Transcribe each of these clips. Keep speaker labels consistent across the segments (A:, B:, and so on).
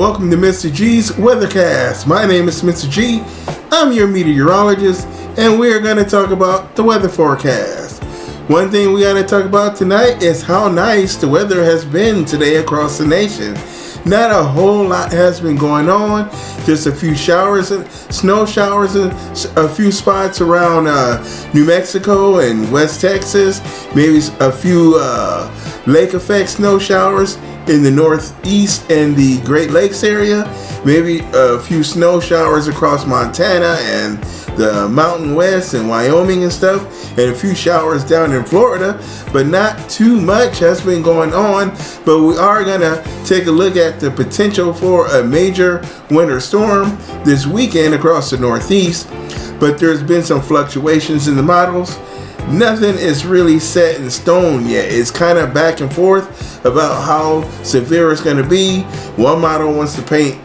A: Welcome to Mr. G's Weathercast. My name is Mr. G. I'm your meteorologist, and we're going to talk about the weather forecast. One thing we got to talk about tonight is how nice the weather has been today across the nation. Not a whole lot has been going on. Just a few showers, and snow showers in a few spots around New Mexico and West Texas. Maybe a few lake effect snow showers in the Northeast and the Great Lakes area. Maybe a few snow showers across Montana and the Mountain West and Wyoming and stuff, and a few showers down in Florida, but not too much has been going on. But we are gonna take a look at the potential for a major winter storm this weekend across the Northeast. But there's been some fluctuations in the models. Nothing is really set in stone yet. It's kind of back and forth about how severe it's going to be. One model wants to paint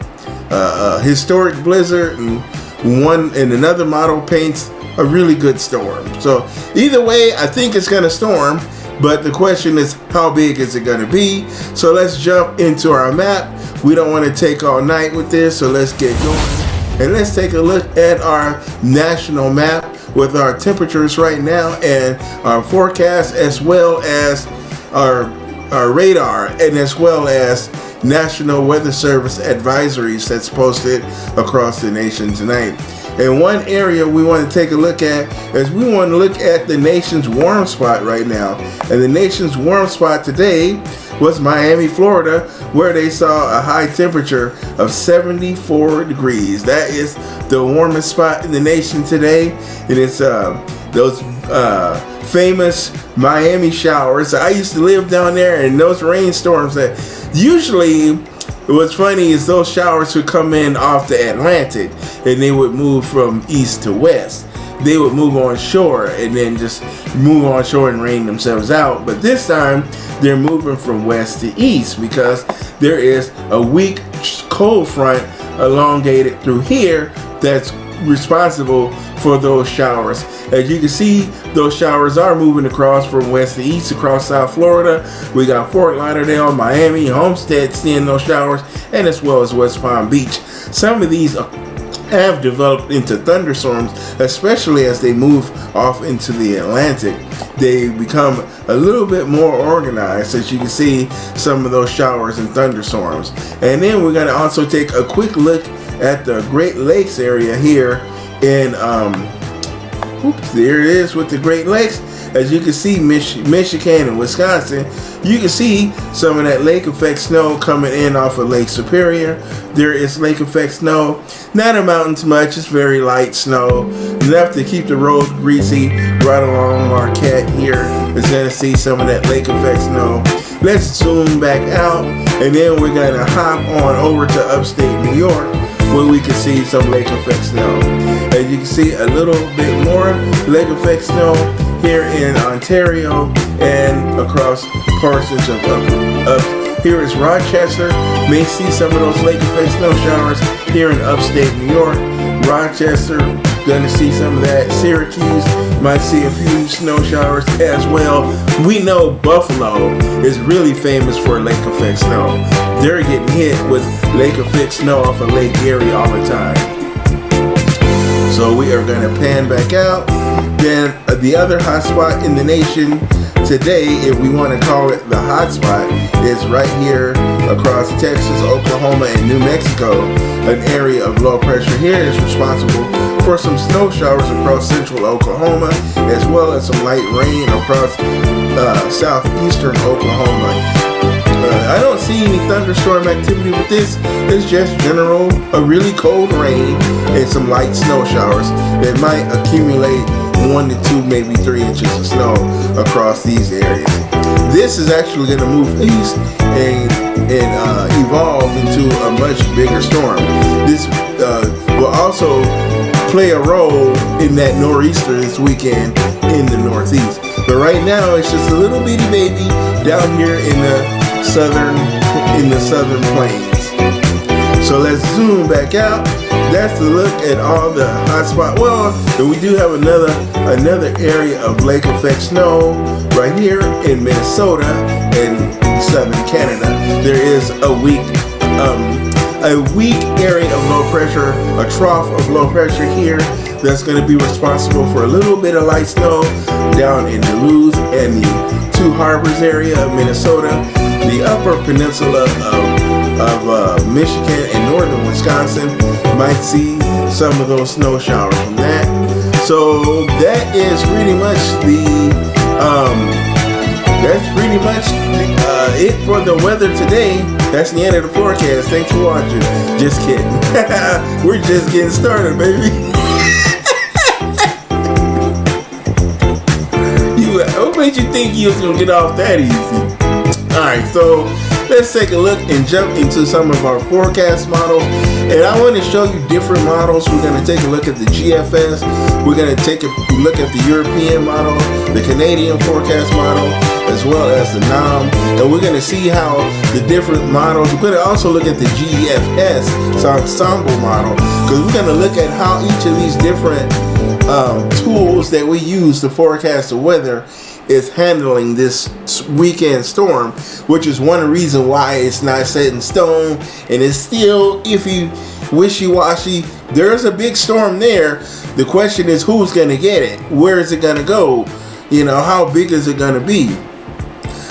A: a historic blizzard, and another model paints a really good storm. So either way, I think it's going to storm, but the question is, how big is it going to be? So let's jump into our map. We don't want to take all night with this, so let's get going. And let's take a look at our national map with our temperatures right now and our forecast, as well as our radar, and as well as National Weather Service advisories that's posted across the nation tonight. And one area we want to take a look at is we want to look at the nation's warm spot right now. And the nation's warm spot today was Miami, Florida, where they saw a high temperature of 74 degrees. That is the warmest spot in the nation today. And it's those famous Miami showers. I used to live down there, and those rainstorms that usually, what's funny is those showers would come in off the Atlantic, and they would move from east to west. They would move on shore and then just move on shore and rain themselves out. But this time they're moving from west to east because there is a weak cold front elongated through here that's responsible for those showers. As you can see, those showers are moving across from west to east across South Florida. We got Fort Lauderdale, Miami, Homestead seeing those showers, and as well as West Palm Beach. Some of these have developed into thunderstorms, especially as they move off into the Atlantic. They become a little bit more organized, as you can see some of those showers and thunderstorms. And then we're going to also take a quick look at the Great Lakes area here in there it is with the Great Lakes. As you can see, Michigan and Wisconsin, you can see some of that lake effect snow coming in off of Lake Superior. There is lake effect snow, not amounting to much, it's very light snow, enough to keep the road greasy. Right along Marquette here is going to see some of that lake effect snow. Let's zoom back out, and then we're going to hop on over to upstate New York, where we can see some lake effect snow. As you can see, a little bit more lake effect snow here in Ontario and across portions of up here is Rochester. May see some of those lake effect snow showers here in upstate New York. Rochester, gonna see some of that. Syracuse might see a few snow showers as well. We know Buffalo is really famous for lake effect snow. They're getting hit with lake effect snow off of Lake Erie all the time. So we are gonna pan back out. Then the other hot spot in the nation today, if we want to call it the hot spot, is right here across Texas, Oklahoma, and New Mexico. An area of low pressure here is responsible for some snow showers across central Oklahoma, as well as some light rain across southeastern Oklahoma. I don't see any thunderstorm activity with this. It's just general, a really cold rain and some light snow showers that might accumulate 1 to 2, maybe 3 inches of snow across these areas. This is actually going to move east and evolve into a much bigger storm. This will also play a role in that nor'easter this weekend in the Northeast. But right now, it's just a little bitty baby down here in the southern plains. So let's zoom back out. That's the look at all the hot spot. Well, we do have another area of lake effect snow right here in Minnesota and southern Canada. There is a weak a weak area of low pressure, a trough of low pressure here that's going to be responsible for a little bit of light snow down in Duluth and the Two Harbors area of Minnesota, the upper peninsula of Michigan and northern Wisconsin might see some of those snow showers from that. So that is pretty much it for the weather today. That's the end of the forecast. Thanks for watching. Just kidding. We're just getting started, baby. What made you think you was gonna get off that easy? Alright, so let's take a look and jump into some of our forecast models. And I want to show you different models. We're going to take a look at the GFS. We're going to take a look at the European model, the Canadian forecast model, as well as the NOM. And we're going to see how the different models, we're going to also look at the GFS, so ensemble model, because we're going to look at how each of these different tools that we use to forecast the weather is handling this weekend storm, which is one reason why it's not set in stone and it's still iffy, wishy-washy. There's a big storm there. The question is, who's gonna get it? Where is it gonna go? You know, how big is it gonna be?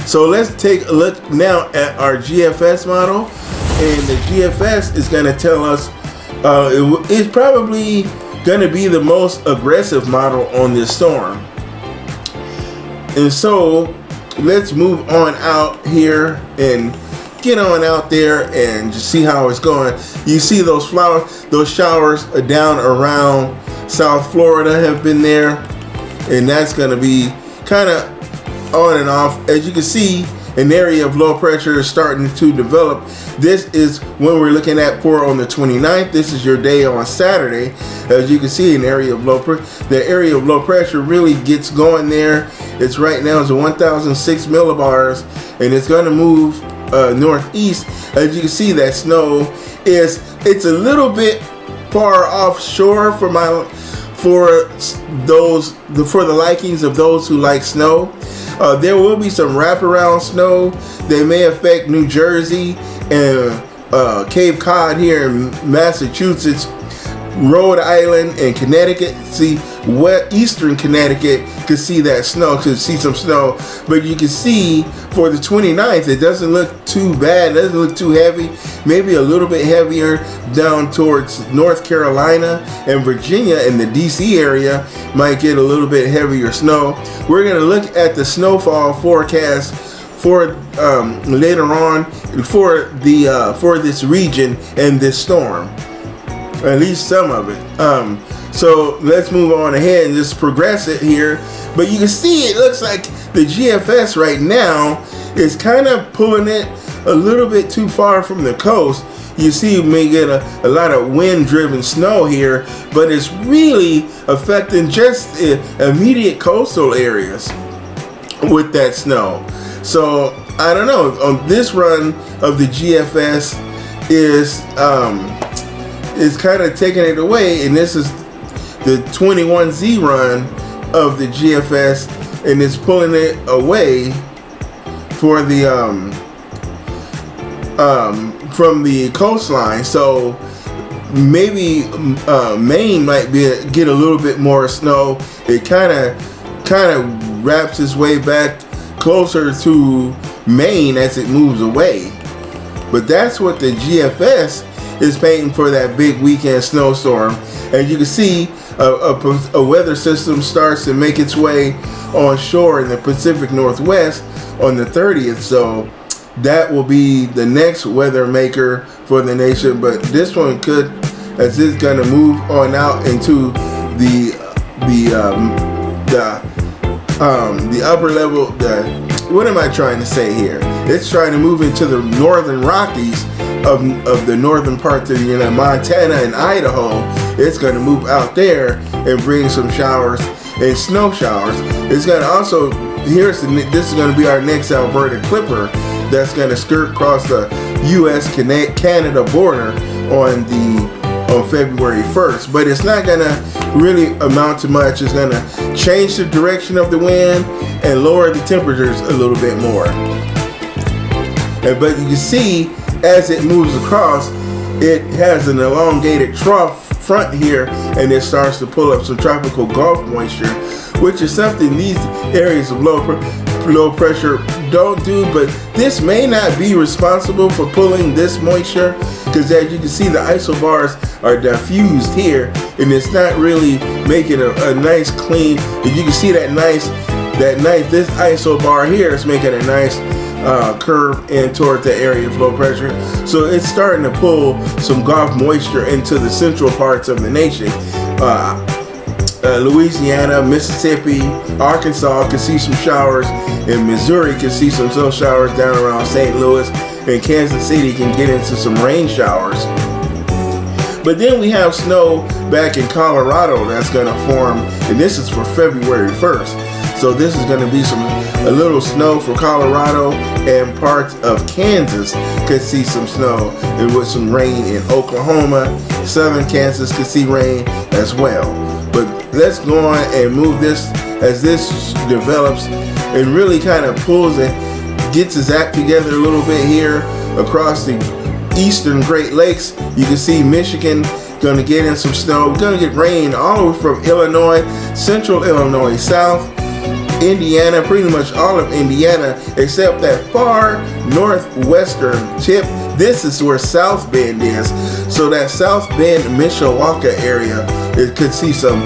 A: So let's take a look now at our GFS model, and the GFS is gonna tell us it's probably gonna be the most aggressive model on this storm. And so let's move on out here and get on out there and just see how it's going. You see those showers down around South Florida have been there, and that's going to be kind of on and off. As you can see, an area of low pressure is starting to develop. This is when we're looking at for on the 29th. This is your day on Saturday. As you can see, an area of low pressure. The area of low pressure really gets going there. It's right now is 1,006 millibars, and it's going to move northeast. As you can see, that snow it's a little bit far offshore for the likings of those who like snow. There will be some wraparound snow that may affect New Jersey and Cape Cod here in Massachusetts, Rhode Island, and Connecticut. See, eastern Connecticut could see that snow, could see some snow. But you can see for the 29th, it doesn't look too bad, it doesn't look too heavy. Maybe a little bit heavier down towards North Carolina and Virginia, and the DC area might get a little bit heavier snow. We're going to look at the snowfall forecast for later on for this region and this storm, at least some of it. So let's move on ahead and just progress it here. But you can see it looks like the GFS right now is kind of pulling it a little bit too far from the coast. You see you may get a lot of wind-driven snow here, but it's really affecting just the immediate coastal areas with that snow. So I don't know, on this run of the GFS is kind of taking it away, and this is the 21Z run of the GFS, and it's pulling it away for the from the coastline. So maybe Maine might get a little bit more snow. It kind of wraps its way back closer to Maine as it moves away. But that's what the GFS is painting for, that big weekend snowstorm. And you can see a weather system starts to make its way on shore in the Pacific Northwest on the 30th. So that will be the next weather maker for the nation. But this one could, as it's going to move on out into the upper level. What am I trying to say here? It's trying to move into the northern Rockies of the northern parts of Montana and Idaho. It's going to move out there and bring some showers and snow showers. It's going to also, this is going to be our next Alberta Clipper that's going to skirt across the U.S.-Canada border on February 1st. But it's not going to really amount to much. It's going to change the direction of the wind and lower the temperatures a little bit more. But you can see as it moves across, it has an elongated trough front here, and it starts to pull up some tropical Gulf moisture, which is something these areas of low pressure don't do. But this may not be responsible for pulling this moisture, because as you can see, the isobars are diffused here, and it's not really making a nice clean. If you can see this isobar here is making a nice curve in toward the area of low pressure. So it's starting to pull some Gulf moisture into the central parts of the nation. Louisiana, Mississippi, Arkansas can see some showers, and Missouri can see some showers down around St. Louis, and Kansas City can get into some rain showers. But then we have snow back in Colorado that's going to form, and this is for February 1st. So this is going to be a little snow for Colorado, and parts of Kansas could see some snow, and with some rain in Oklahoma. Southern Kansas could see rain as well. But let's go on and move this as this develops and really kind of pulls and gets its act together a little bit here across the eastern Great Lakes. You can see Michigan going to get in some snow. We're going to get rain all the way from Illinois, central Illinois, south Indiana, pretty much all of Indiana, except that far northwestern tip. This is where South Bend is. So that South Bend, Mishawaka area, it could see some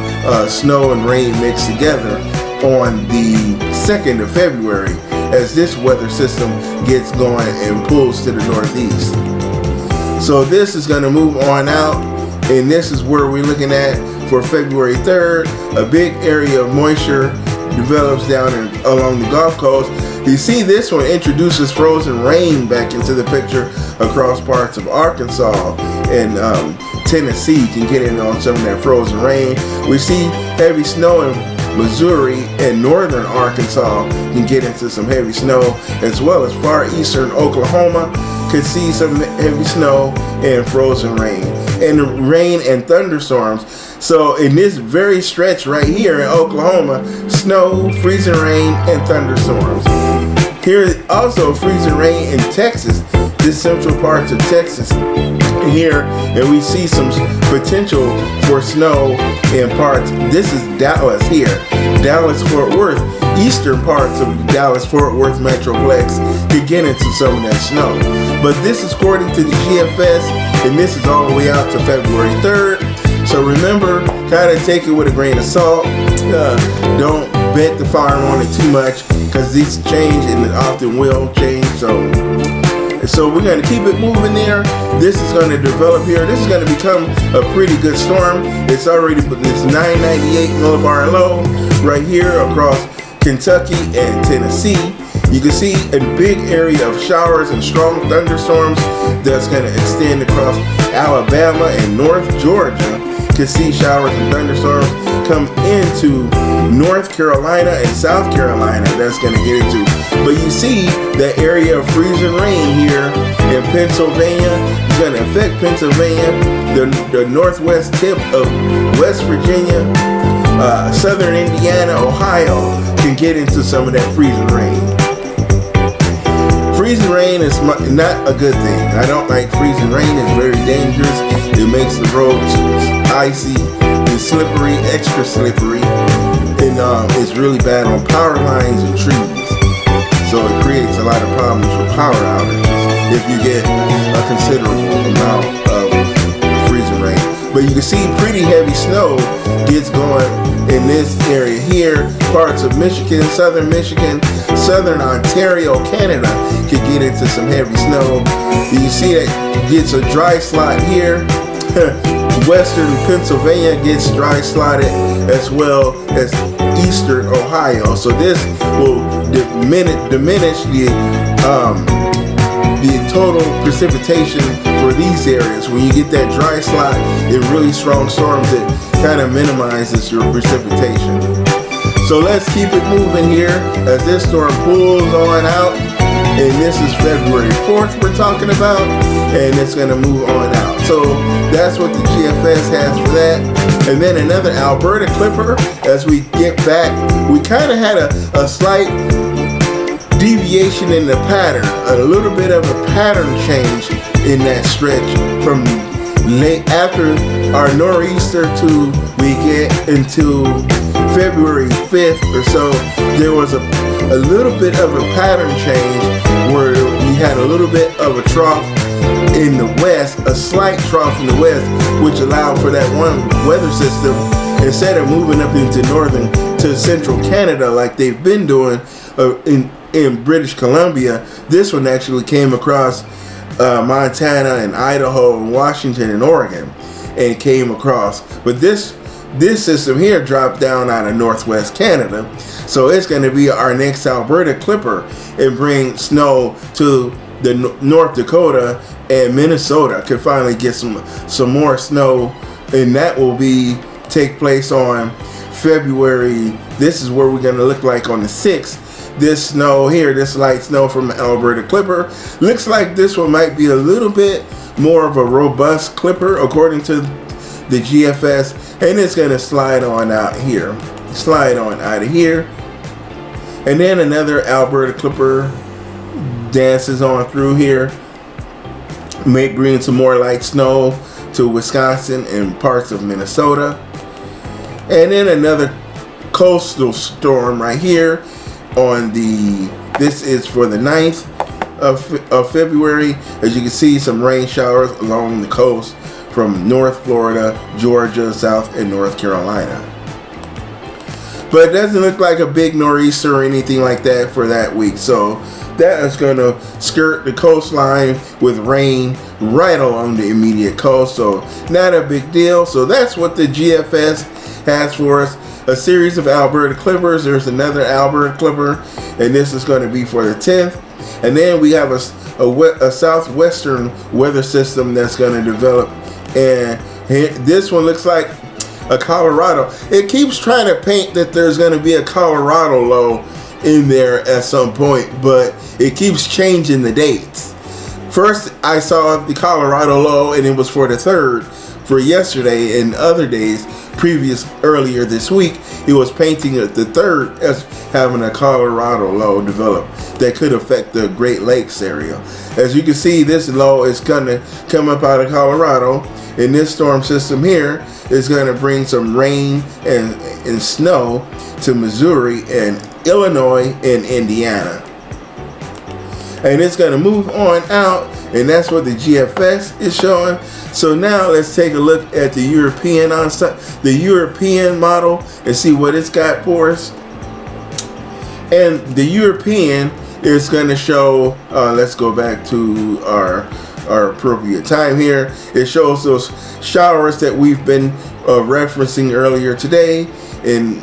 A: snow and rain mixed together on the 2nd of February as this weather system gets going and pulls to the northeast. So this is going to move on out, and this is where we're looking at for February 3rd. A big area of moisture develops down along the Gulf Coast. You see this one introduces frozen rain back into the picture across parts of Arkansas, and Tennessee can get in on some of that frozen rain. We see heavy snow in Missouri, and northern Arkansas can get into some heavy snow, as well as far eastern Oklahoma could see some heavy snow and frozen rain, and rain and thunderstorms. So in this very stretch right here in Oklahoma, snow, freezing rain, and thunderstorms. Here also freezing rain in Texas, this central parts of Texas here, and we see some potential for snow in parts. This is Dallas here, Dallas-Fort Worth, eastern parts of Dallas-Fort Worth Metroplex could get into some of that snow. But this is according to the GFS, and this is all the way out to February 3rd. So remember, kind of take it with a grain of salt. Don't bet the farm on it too much, because these change, and it often will change. So we're going to keep it moving there. This is going to develop here. This is going to become a pretty good storm. It's already, this 998 millibar low right here across Kentucky and Tennessee. You can see a big area of showers and strong thunderstorms that's going to extend across Alabama and North Georgia. You can see showers and thunderstorms come into North Carolina and South Carolina. That's going to get into. But you see the area of freezing rain here in Pennsylvania is going to affect Pennsylvania, the northwest tip of West Virginia, southern Indiana, Ohio can get into some of that freezing rain. Freezing rain is not a good thing. I don't like freezing rain. It's very dangerous. It makes the roads icy and slippery, extra slippery, and it's really bad on power lines and trees. So it creates a lot of problems with power outages if you get a considerable amount of freezing rain. But you can see pretty heavy snow gets going in this area here. Parts of Michigan, southern Ontario, Canada could get into some heavy snow. You see that gets a dry slot here. Western Pennsylvania gets dry slotted, as well as eastern Ohio. So this will diminish the total precipitation for these areas. When you get that dry slot in really strong storms, it kind of minimizes your precipitation. So let's keep it moving here as this storm pulls on out. And this is February 4th we're talking about, and it's going to move on out. So that's what the GFS has for that. And then another Alberta clipper. As we get back, we kind of had a slight deviation in the pattern, a little bit of a pattern change in that stretch from late after our nor'easter to we get into February 5th or so, there was a little bit of a pattern change where we had a little bit of a trough in the west, a slight trough in the west, which allowed for that one weather system, instead of moving up into northern to central Canada like they've been doing in British Columbia. This one actually came across Montana and Idaho and Washington and Oregon and came across. But this system here dropped down out of northwest Canada. So it's going to be our next Alberta clipper and bring snow to the North Dakota and Minnesota. Could finally get some more snow, and that will take place on February. This is where we're going to look like on the 6th. This snow here, this light snow from Alberta clipper, looks like this one might be a little bit more of a robust clipper according to the GFS, and it's going to slide on out here, slide on out of here, and then another Alberta clipper dances on through here, may bring some more light snow to Wisconsin and parts of Minnesota, and then another coastal storm right here on this is for the 9th of February. As you can see, some rain showers along the coast from North Florida, Georgia, South, and North Carolina. But it doesn't look like a big nor'easter or anything like that for that week. So that is going to skirt the coastline with rain right along the immediate coast. So not a big deal. So that's what the GFS has for us. A series of Alberta clippers. There's another Alberta clipper, and this is going to be for the 10th. And then we have a southwestern weather system that's going to develop, and this one looks like a Colorado. It keeps trying to paint that there's going to be a Colorado low in there at some point, but it keeps changing the dates. First, I saw the Colorado low, and it was for the 3rd for yesterday, and other days earlier this week, it was painting the 3rd as having a Colorado low develop that could affect the Great Lakes area. As you can see, this low is going to come up out of Colorado, and this storm system here is going to bring some rain and snow to Missouri and Illinois and Indiana. And it's going to move on out, and that's what the GFS is showing. So now let's take a look at the European model and see what it's got for us. And the European is going to show, let's go back to our appropriate time here. It shows those showers that we've been referencing earlier today. And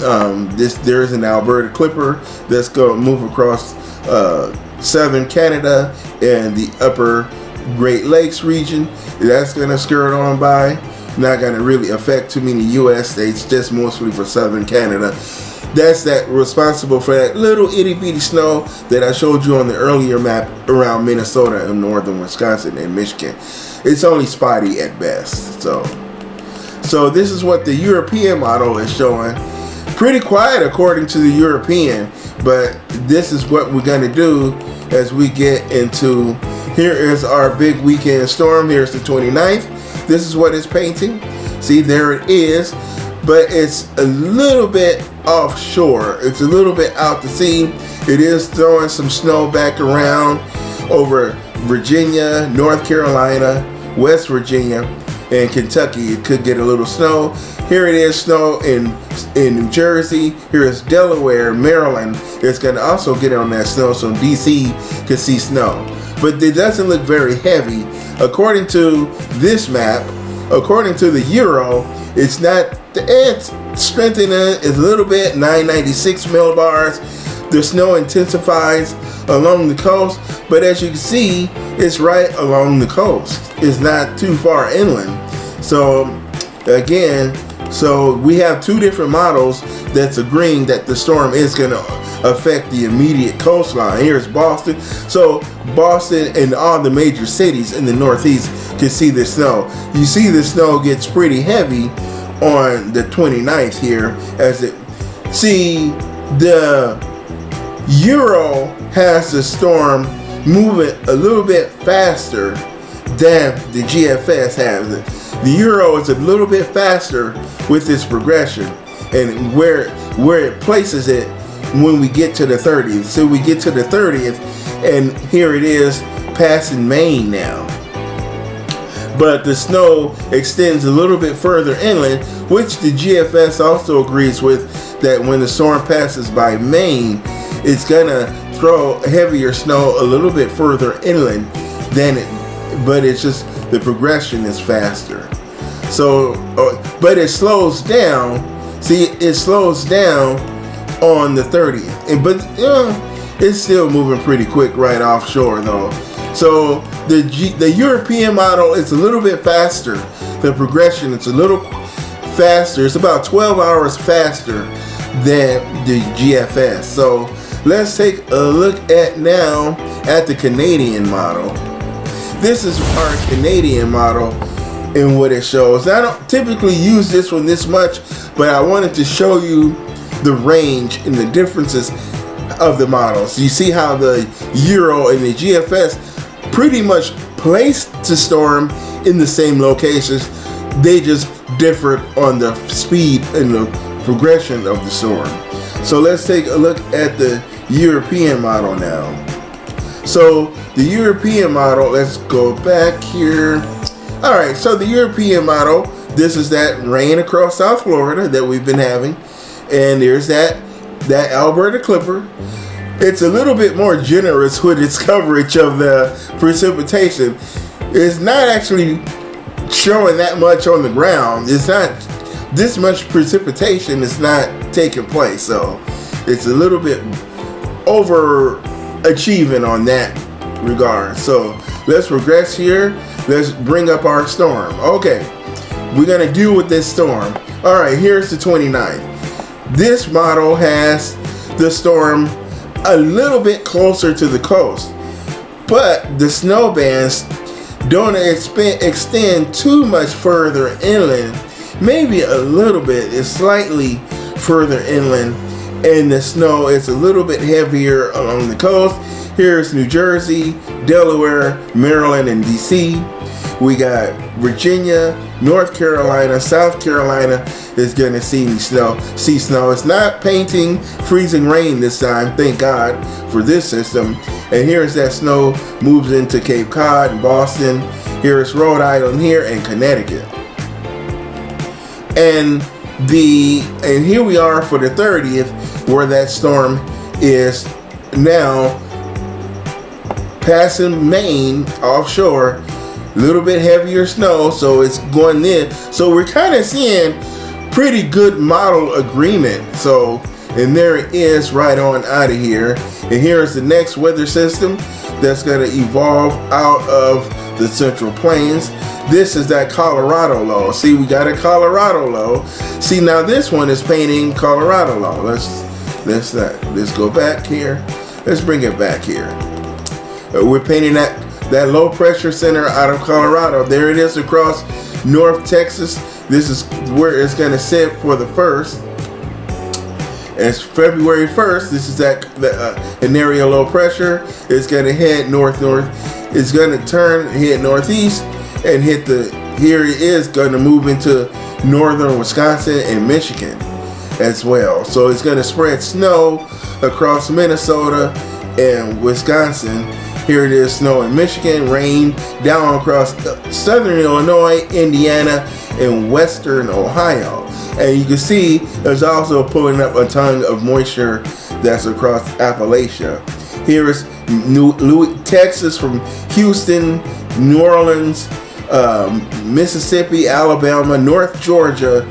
A: there's an Alberta clipper that's going to move across southern Canada and the upper Great Lakes region. That's going to skirt on by. Not going to really affect too many U.S. states, just mostly for southern Canada. That's responsible for that little itty bitty snow that I showed you on the earlier map around Minnesota and northern Wisconsin and Michigan. It's only spotty at best. So this is what the European model is showing. Pretty quiet according to the European, but this is what we're going to do as we get into. Here is our big weekend storm. Here's the 29th. This is what it's painting. See, there it is. But it's a little bit offshore. It's a little bit out to sea. It is throwing some snow back around over Virginia, North Carolina, West Virginia, and Kentucky. It could get a little snow. Here it is, snow in New Jersey. Here is Delaware, Maryland. It's going to also get on that snow, so DC can see snow. But it doesn't look very heavy. According to this map, according to the Euro, it's not, it's strengthening a little bit, 996 millibars. The snow intensifies along the coast, but as you can see, it's right along the coast. It's not too far inland. So again, so we have two different models that's agreeing that the storm is going to affect the immediate coastline. Here's Boston. So Boston and all the major cities in the Northeast can see the snow. You see the snow gets pretty heavy on the 29th here as it, see, the Euro has the storm moving a little bit faster than the GFS has it. The Euro is a little bit faster with its progression and where it places it when we get to the 30th. So we get to the 30th, and here it is passing Maine now. But the snow extends a little bit further inland, which the GFS also agrees with, that when the storm passes by Maine, it's gonna throw heavier snow a little bit further inland than it, but it's just the progression is faster. So, but it slows down. See, it slows down on the 30th, but it's still moving pretty quick right offshore though. So the European model is a little bit faster. The progression is a little faster. It's about 12 hours faster than the GFS. So let's take a look at now at the Canadian model. This is our Canadian model and what it shows. I don't typically use this one this much, but I wanted to show you the range and the differences of the models. You see how the Euro and the GFS pretty much placed the storm in the same locations. They just differed on the speed and the progression of the storm. So let's take a look at the European model now. So the European model, let's go back here. All right, so the European model, this is that rain across South Florida that we've been having. And there's that Alberta Clipper. It's a little bit more generous with its coverage of the precipitation. It's not actually showing that much on the ground. It's not this much precipitation is not taking place. So it's a little bit overachieving on that regard. So let's regress here. Let's bring up our storm. Okay, we're gonna deal with this storm. All right, here's the 29th. This model has the storm a little bit closer to the coast, but the snow bands don't extend too much further inland. Maybe a little bit. It's slightly further inland, and the snow is a little bit heavier along the coast. Here's New Jersey, Delaware, Maryland, and DC. We got Virginia, North Carolina, South Carolina is going to see snow. It's not painting freezing rain this time, thank God for this system. And here's that snow moves into Cape Cod and Boston. Here's Rhode Island here and Connecticut. And here we are for the 30th, where that storm is now passing Maine offshore. A little bit heavier snow, so it's going in. So we're kind of seeing pretty good model agreement. So, and there it is right on out of here. And here's the next weather system that's going to evolve out of the Central Plains. This is that Colorado low. See, we got a Colorado low. See, now this one is painting Colorado low. Let's go back here. Let's bring it back here. We're painting that low pressure center out of Colorado. There it is across North Texas. This is where it's going to sit for the 1st. It's February 1st. This is an area low pressure. It's going to head north. It's going to turn, head northeast, and here it is going to move into northern Wisconsin and Michigan as well. So it's going to spread snow across Minnesota and Wisconsin. Here it is, snow in Michigan, rain down across southern Illinois, Indiana, and western Ohio. And you can see there's also pulling up a ton of moisture that's across Appalachia. Here is Texas from Houston, New Orleans, Mississippi, Alabama, North Georgia,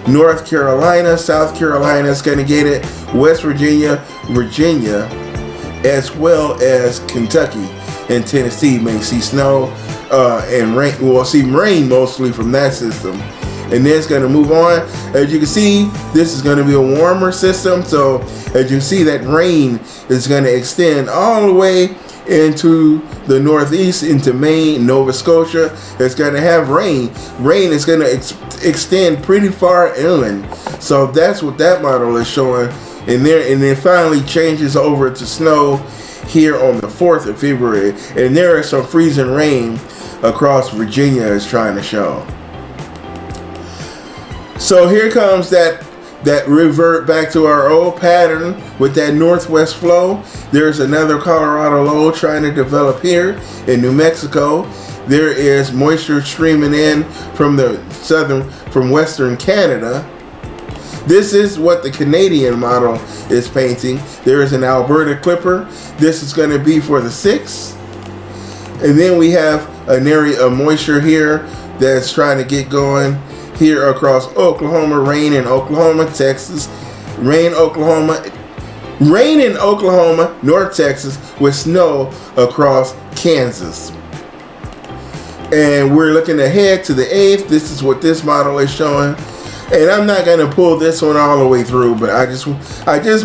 A: North Carolina, South Carolina is going to get it, West Virginia, as well as Kentucky and Tennessee may see snow and rain. We'll see rain mostly from that system. And then it's going to move on. As you can see, this is going to be a warmer system. So as you can see, that rain is going to extend all the way into the northeast, into Maine, Nova Scotia. It's going to have rain. Rain is going to extend pretty far inland. So that's what that model is showing. And then finally changes over to snow here on the 4th of February. And there is some freezing rain across Virginia is trying to show. So here comes that revert back to our old pattern with that northwest flow. There's another Colorado low trying to develop here in New Mexico. There is moisture streaming in from western Canada. This is what the Canadian model is painting. There is an Alberta clipper. This is going to be for the 6th. And then we have an area of moisture here that's trying to get going here across Oklahoma. Rain in Oklahoma, Texas. Rain in Oklahoma, North Texas, with snow across Kansas. And we're looking ahead to the 8th. This is what this model is showing. And I'm not going to pull this one all the way through, but I just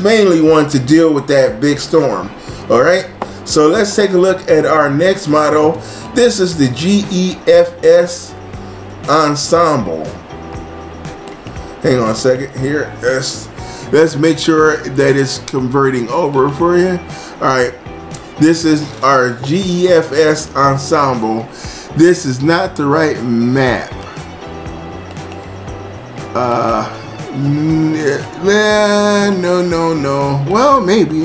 A: mainly want to deal with that big storm. All right. So let's take a look at our next model. This is the GEFS Ensemble. Hang on a second here. Let's make sure that it's converting over for you. All right. This is our GEFS Ensemble. This is not the right map. No. Well, maybe.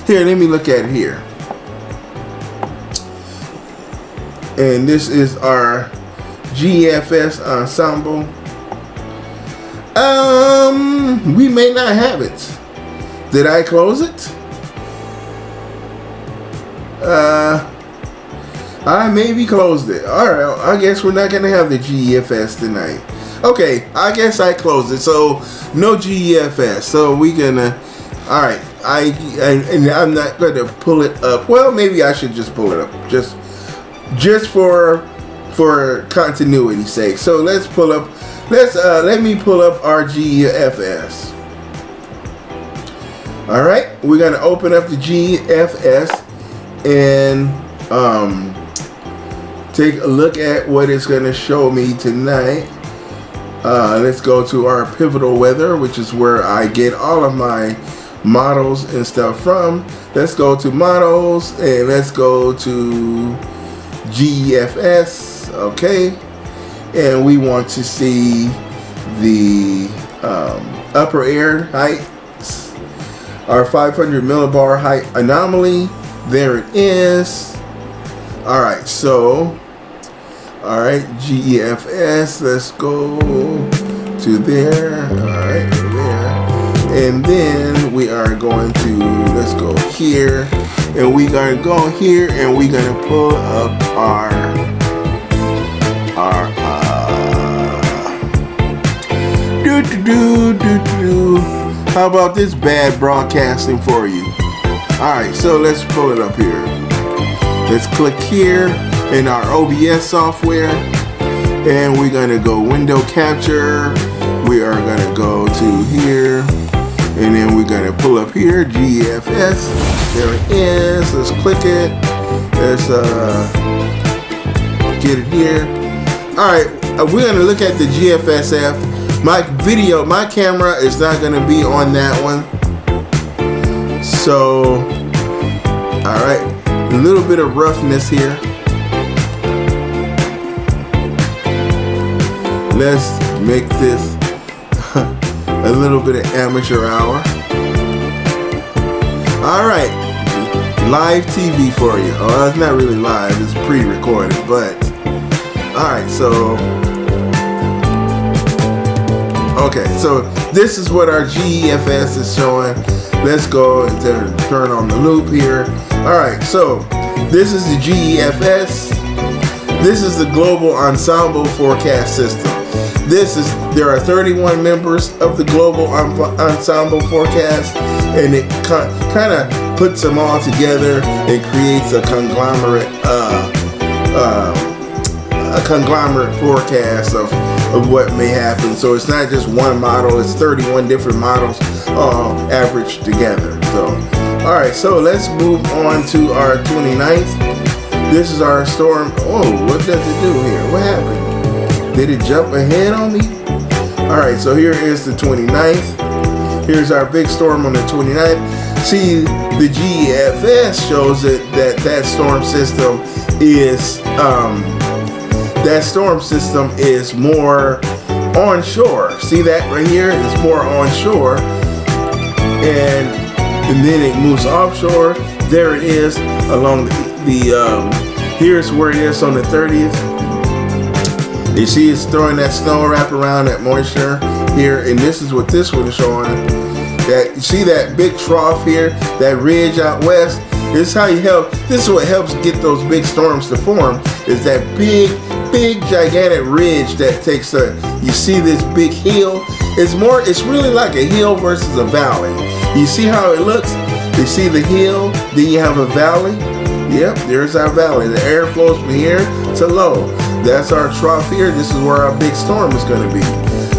A: Here, let me look at it here. And this is our GFS Ensemble. We may not have it. Did I close it? I maybe closed it. Alright, I guess we're not gonna have the GEFS tonight. Okay, I guess I closed it. So no GEFS. So we gonna. All right, I'm not gonna pull it up. Well, maybe I should just pull it up just for continuity's sake. So let's pull up. Let me pull up our GEFS. All right, we're gonna open up the GEFS and take a look at what it's gonna show me tonight. Let's go to our pivotal weather, which is where I get all of my models and stuff from. Let's go to models and let's go to GEFS. Okay, and we want to see the upper air heights, our 500 millibar height anomaly. There it is. All right, so alright, GEFS, let's go to there. Alright, there. And then we are going to, let's go here. And we're going to go here and we're going to pull up our how about this bad broadcasting for you? Alright, so let's pull it up here. Let's click here in our OBS software, and we're gonna go window capture. We are gonna go to here, and then we're gonna pull up here GEFS. There it is. Let's click it. Let's get it here. All right, we're gonna look at the GFSF. My camera is not gonna be on that one. So, all right, a little bit of roughness here. Let's make this a little bit of amateur hour. All right, live TV for you. Oh, it's not really live, it's pre-recorded, but all right, so okay, so this is what our GEFS is showing. Let's go and turn on the loop here. All right, so this is the GEFS. This is the global ensemble forecast system. There are 31 members of the global ensemble forecast, and it kind of puts them all together and creates a conglomerate forecast of what may happen. So it's not just one model, it's 31 different models all averaged together. So, all right, so let's move on to our 29th. This is our storm. Oh, what does it do here? What happened? Did it jump ahead on me? All right, so here is the 29th. Here's our big storm on the 29th. See, the GEFS shows that storm system is that storm system is more onshore. See that right here? It's more onshore, and then it moves offshore. There it is along here's where it is on the 30th. You see it's throwing that snow wrap around that moisture here, and this is what this one is showing. That you see that big trough here, that ridge out west. This is how you help. This is what helps get those big storms to form. Is that big gigantic ridge that takes you see this big hill. It's really like a hill versus a valley. You see how it looks? You see the hill, then you have a valley. Yep, there's our valley. The air flows from here to low. That's our trough here. This is where our big storm is going to be.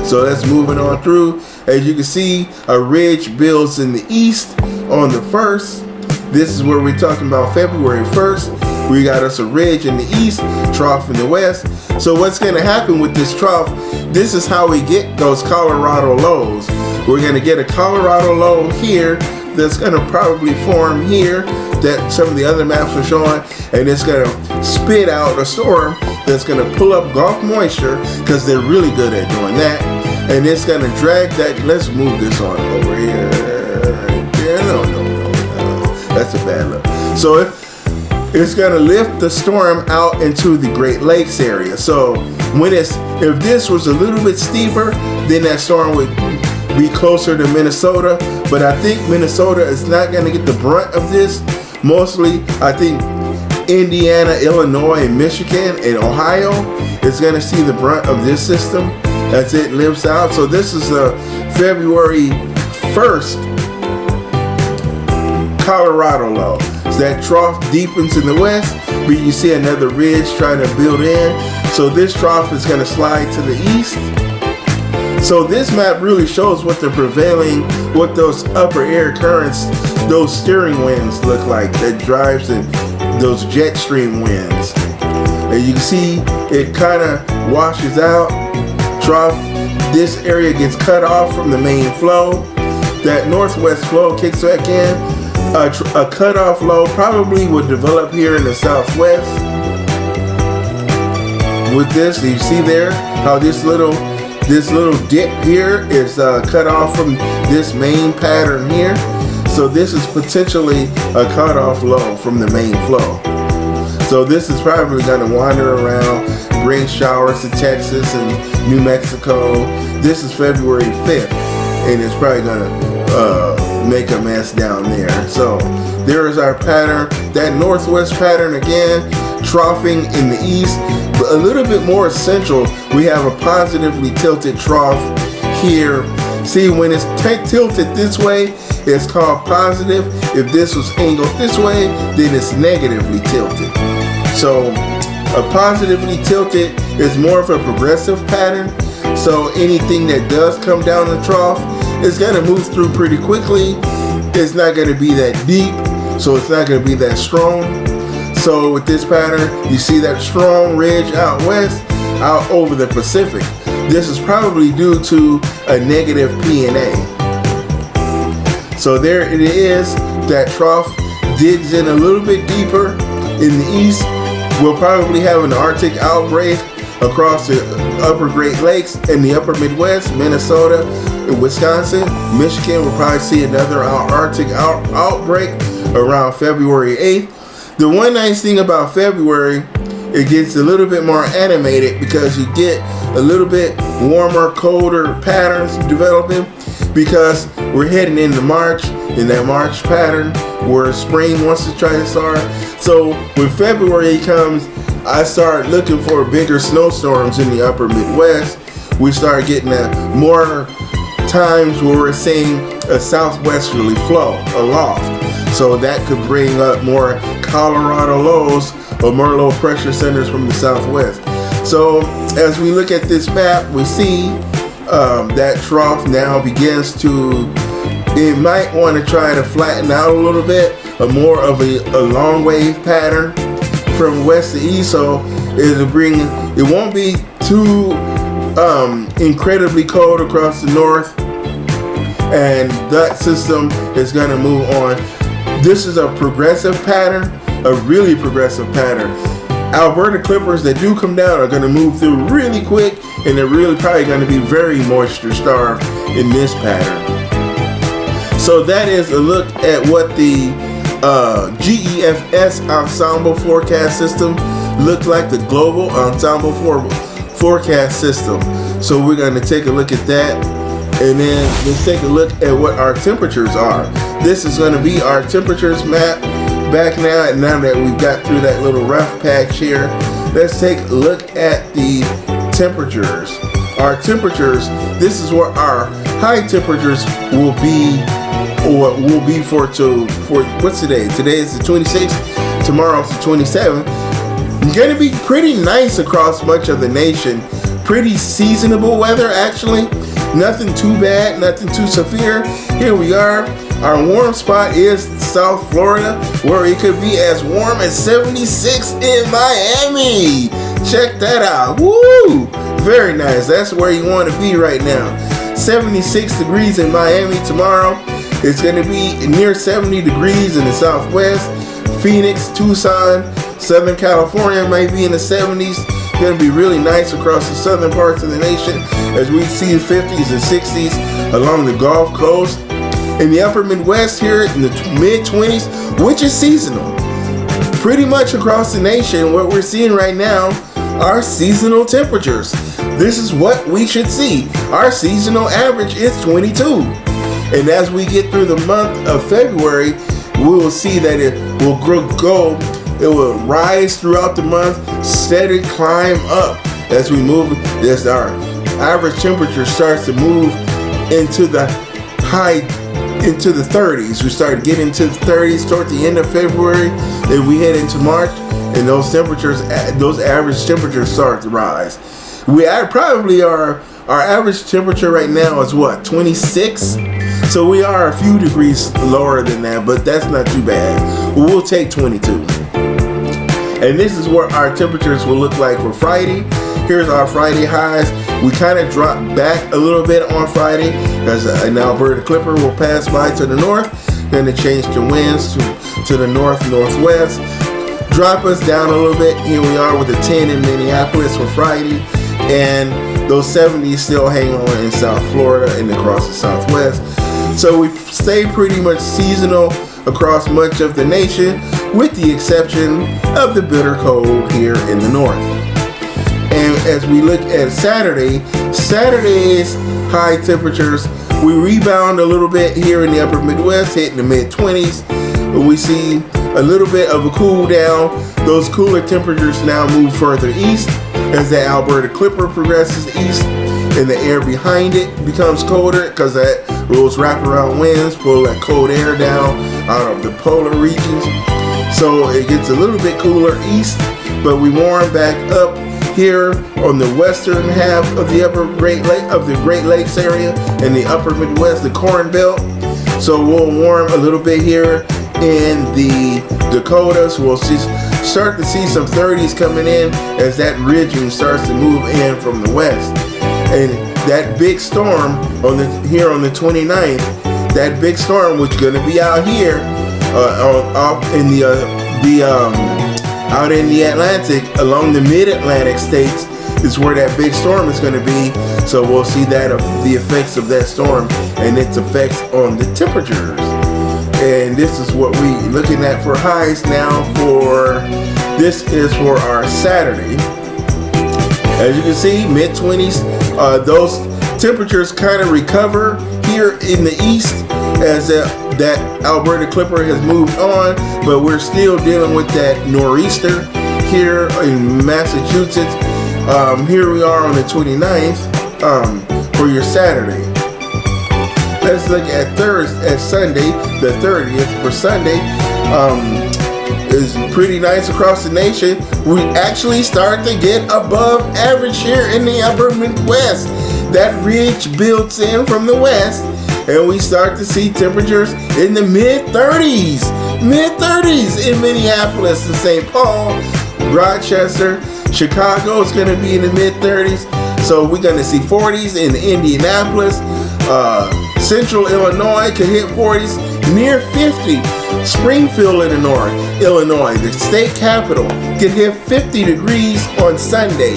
A: So that's moving on through. As you can see, a ridge builds in the east on the 1st. This is where we're talking about February 1st. We got us a ridge in the east, trough in the west. So what's going to happen with this trough, this is how we get those Colorado lows. We're going to get a Colorado low here that's going to probably form here that some of the other maps are showing, and it's going to spit out a storm that's going to pull up Gulf moisture, because they're really good at doing that, and it's going to drag that. Let's move this on over here. Yeah, no, that's a bad look. So it's going to lift the storm out into the Great Lakes area. So if this was a little bit steeper, then that storm would be closer to Minnesota, but I think Minnesota is not going to get the brunt of this. Mostly, I think Indiana, Illinois, and Michigan, and Ohio is going to see the brunt of this system as it lives out. So this is a February 1st Colorado low. So that trough deepens in the west, but you see another ridge trying to build in. So this trough is going to slide to the east. So this map really shows what what those upper air currents, those steering winds look like that drives those jet stream winds. And you can see it kind of washes out. Trough, this area gets cut off from the main flow. That northwest flow kicks back in. A cutoff low probably would develop here in the southwest. With this, you see there how this little dip here is cut off from this main pattern here. So this is potentially a cutoff low from the main flow. So this is probably going to wander around, bring showers to Texas and New Mexico. This is February 5th, and it's probably going to make a mess down there. So there is our pattern. That northwest pattern again, troughing in the east, but a little bit more central. We have a positively tilted trough here. See, when it's tilted this way, it's called positive. If this was angled this way, then it's negatively tilted. So a positively tilted is more of a progressive pattern. So anything that does come down the trough is going to move through pretty quickly. It's not going to be that deep, so it's not going to be that strong. So with this pattern, you see that strong ridge out west, out over the Pacific. This is probably due to a negative P&A. So there it is. That trough digs in a little bit deeper in the east. We'll probably have an Arctic outbreak across the upper Great Lakes and the upper Midwest, Minnesota, and Wisconsin. Michigan will probably see another Arctic outbreak around February 8th. The one nice thing about February, it gets a little bit more animated because you get a little bit warmer, colder patterns developing, because we're heading into March, in that March pattern where spring wants to try to start. So when February comes, I start looking for bigger snowstorms in the upper Midwest. We start getting more times where we're seeing a southwesterly flow aloft. So that could bring up more Colorado lows or more low pressure centers from the southwest. So as we look at this map, we see that trough now begins to, it might want to try to flatten out a little bit, more of a long wave pattern from west to east. So it won't be too incredibly cold across the north, and that system is going to move on. This is a progressive pattern, a really progressive pattern. Alberta Clippers that do come down are going to move through really quick, and they're really probably going to be very moisture starved in this pattern. So that is a look at what the GEFS ensemble forecast system looked like, the global ensemble forecast system. So we're going to take a look at that, and then let's take a look at what our temperatures are. This is going to be our temperatures map back now that we've got through that little rough patch here. Let's take a look at the temperatures. Our temperatures, this is what our high temperatures will be, or will be for what's today? Today is the 26th, tomorrow's the 27th. Going to be pretty nice across much of the nation. Pretty seasonable weather, actually. Nothing too bad, nothing too severe. Here we are. Our warm spot is South Florida, where it could be as warm as 76 in Miami. Check that out. Woo! Very nice. That's where you want to be right now. 76 degrees in Miami tomorrow. It's going to be near 70 degrees in the Southwest. Phoenix, Tucson, Southern California might be in the 70s. Going to be really nice across the southern parts of the nation, as we see 50s and 60s along the Gulf Coast. In the upper Midwest here in the mid-20s, which is seasonal. Pretty much across the nation, what we're seeing right now are seasonal temperatures. This is what we should see. Our seasonal average is 22. And as we get through the month of February, we will see that it will it will rise throughout the month, steady climb up as we move, as our average temperature starts to move into the 30s. We start getting into the 30s toward the end of February, and we head into March, and those temperatures, those average temperatures start to rise. Our average temperature right now is what, 26? So we are a few degrees lower than that, but that's not too bad. We'll take 22. And this is what our temperatures will look like for Friday. Here's our Friday highs. We kind of drop back a little bit on Friday as an Alberta Clipper will pass by to the north. Then it changed the winds to the northwest. Drop us down a little bit. Here we are with a 10 in Minneapolis for Friday. And those 70s still hang on in South Florida and across the Southwest. So we stay pretty much seasonal across much of the nation, with the exception of the bitter cold here in the north. And as we look at Saturday's high temperatures, we rebound a little bit here in the upper Midwest, hitting the mid-20s. We see a little bit of a cool down. Those cooler temperatures now move further east as the Alberta Clipper progresses east, and the air behind it becomes colder because those wraparound winds pull that cold air down out of the polar regions. So it gets a little bit cooler east, but we warm back up here on the western half of the Great Lakes area and the upper Midwest, the Corn Belt. So we'll warm a little bit here in the Dakotas. We'll start to see some 30s coming in as that ridging starts to move in from the west. And that big storm here on the 29th, that big storm which is going to be out here out in the Atlantic, along the mid-Atlantic states, is where that big storm is going to be. So we'll see the effects of that storm and its effects on the temperatures. And this is what we're looking at for highs now. This is for our Saturday. As you can see, mid-20s. Those temperatures kind of recover here in the east as that Alberta Clipper has moved on, but we're still dealing with that nor'easter here in Massachusetts. Here we are on the 29th for your Saturday. Let's look at Sunday, the 30th for Sunday. Is pretty nice across the nation. We actually start to get above average here in the upper Midwest. That ridge builds in from the west, and we start to see temperatures in the mid-30s. Mid-30s in Minneapolis and St. Paul, Rochester, Chicago is going to be in the mid-30s. So we're going to see 40s in Indianapolis. Central Illinois could hit 40s, near 50 Springfield, Illinois, the state capital, can hit 50 degrees on Sunday.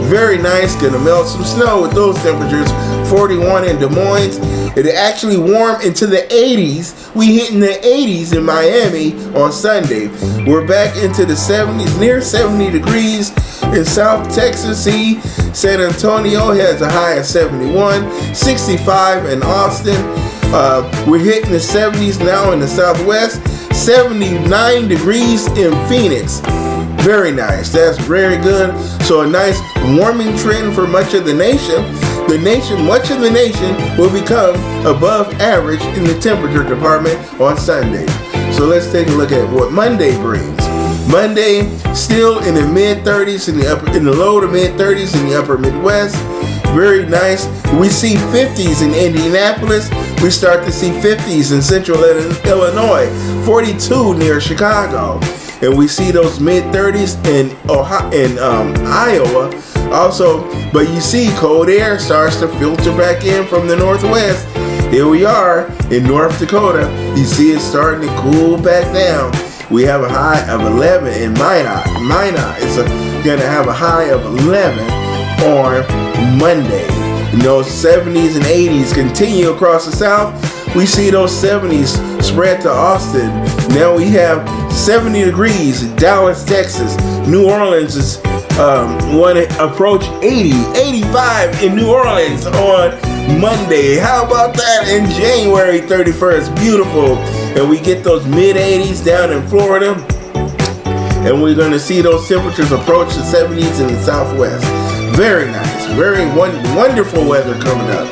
A: Very nice, gonna melt some snow with those temperatures. 41 in Des Moines. It actually warm into the 80s. We hitting the 80s in Miami on Sunday. We're back into the 70s, near 70 degrees in South Texas. See, San Antonio has a high of 71, 65 in Austin. We're hitting the 70s now in the Southwest, 79 degrees in Phoenix. Very nice. That's very good. So a nice warming trend for much of the nation. Much of the nation will become above average in the temperature department on Sunday. So let's take a look at what Monday brings. Monday, still in the mid-30s in the low to mid-30s in the upper Midwest. Very nice. We see 50s in Indianapolis. We start to see 50s in central Illinois. 42 near Chicago. And we see those mid-30s in Iowa. Also, but you see cold air starts to filter back in from the northwest. Here we are in North Dakota. You see it starting to cool back down. We have a high of 11 in Minot. It's going to have a high of 11 on Monday. And those 70s and 80s continue across the south. We see those 70s spread to Austin. Now we have 70 degrees in Dallas, Texas. New Orleans is want to approach 85 in New Orleans on Monday. How about that in January 31st? Beautiful. And we get those mid-80s down in Florida. And we're going to see those temperatures approach the 70s in the Southwest. Very nice. Very wonderful weather coming up.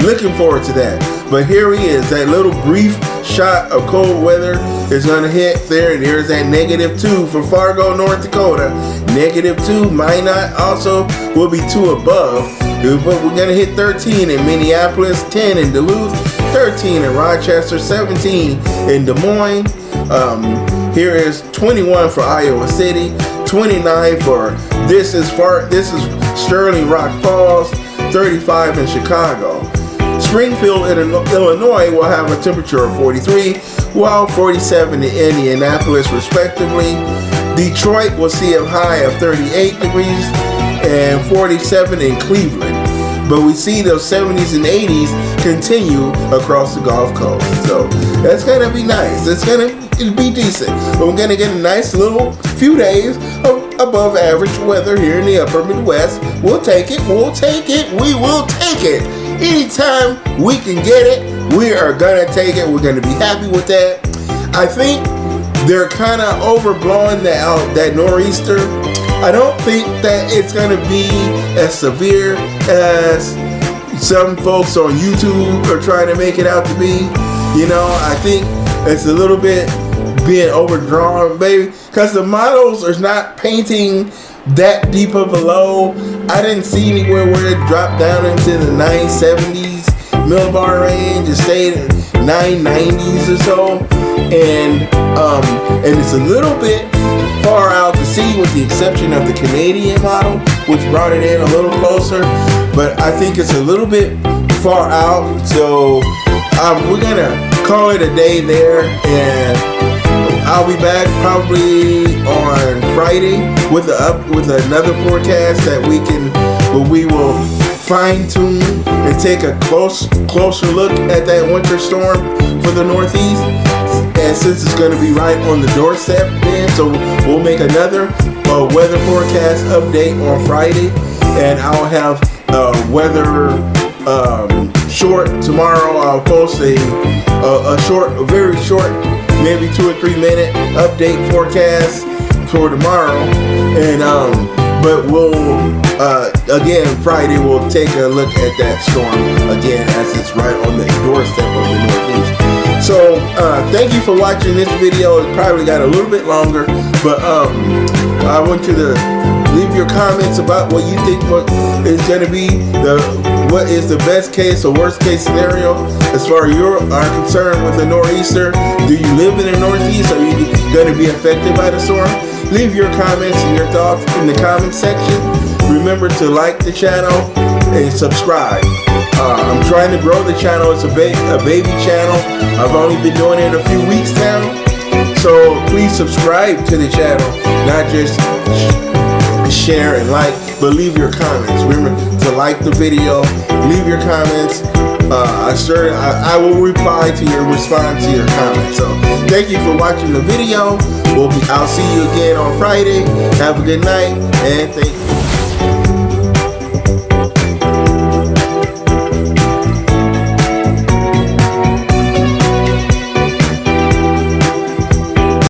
A: Looking forward to that. But here he is. That little brief shot of cold weather is going to hit there. And there's that -2 for Fargo, North Dakota. -2. Minot also will be 2 above. But we're going to hit 13 in Minneapolis, 10 in Duluth, 13 in Rochester, 17 in Des Moines. Here is 21 for Iowa City, 29 for this is Sterling Rock Falls, 35 in Chicago. Springfield, Illinois will have a temperature of 43, while 47 in Indianapolis respectively. Detroit will see a high of 38 degrees and 47 in Cleveland. But we see those 70s and 80s continue across the Gulf Coast. So that's going to be nice. It's going to be decent. But we're going to get a nice little few days of above average weather here in the upper Midwest. We'll take it. We'll take it. We will take it. Anytime we can get it, we are going to take it. We're going to be happy with that. I think they're kind of overblowing that nor'easter. I don't think that it's going to be as severe as some folks on YouTube are trying to make it out to be. You know, I think it's a little bit being overdrawn, baby, because the models are not painting that deep of a low. I didn't see anywhere where it dropped down into the 970s millibar range. It stayed in 990s or so, and it's a little bit far out to see, with the exception of the Canadian model, which brought it in a little closer. But I think it's a little bit far out, so we're gonna call it a day there, and I'll be back probably on Friday with another forecast that we will fine tune and take a closer look at that winter storm for the Northeast. And since it's going to be right on the doorstep then, so we'll make another weather forecast update on Friday, and I'll have weather short tomorrow. I'll post a very short, maybe 2 or 3 minute update forecast for tomorrow, and but we'll again Friday we'll take a look at that storm again as it's right on the doorstep of the Northeast. So thank you for watching this video. It probably got a little bit longer, but I want you to leave your comments about what you think is going to be what is the best case or worst case scenario as far as you are concerned with the nor'easter. Do you live in the Northeast? Are you going to be affected by the storm? Leave your comments and your thoughts in the comment section. Remember to like the channel and subscribe. I'm trying to grow the channel. It's a baby channel. I've only been doing it a few weeks now. So please subscribe to the channel, not just share and like, but leave your comments. Remember to like the video, leave your comments. I will reply to your response to your comments. So thank you for watching the video. I'll see you again on Friday. Have a good night and thank you.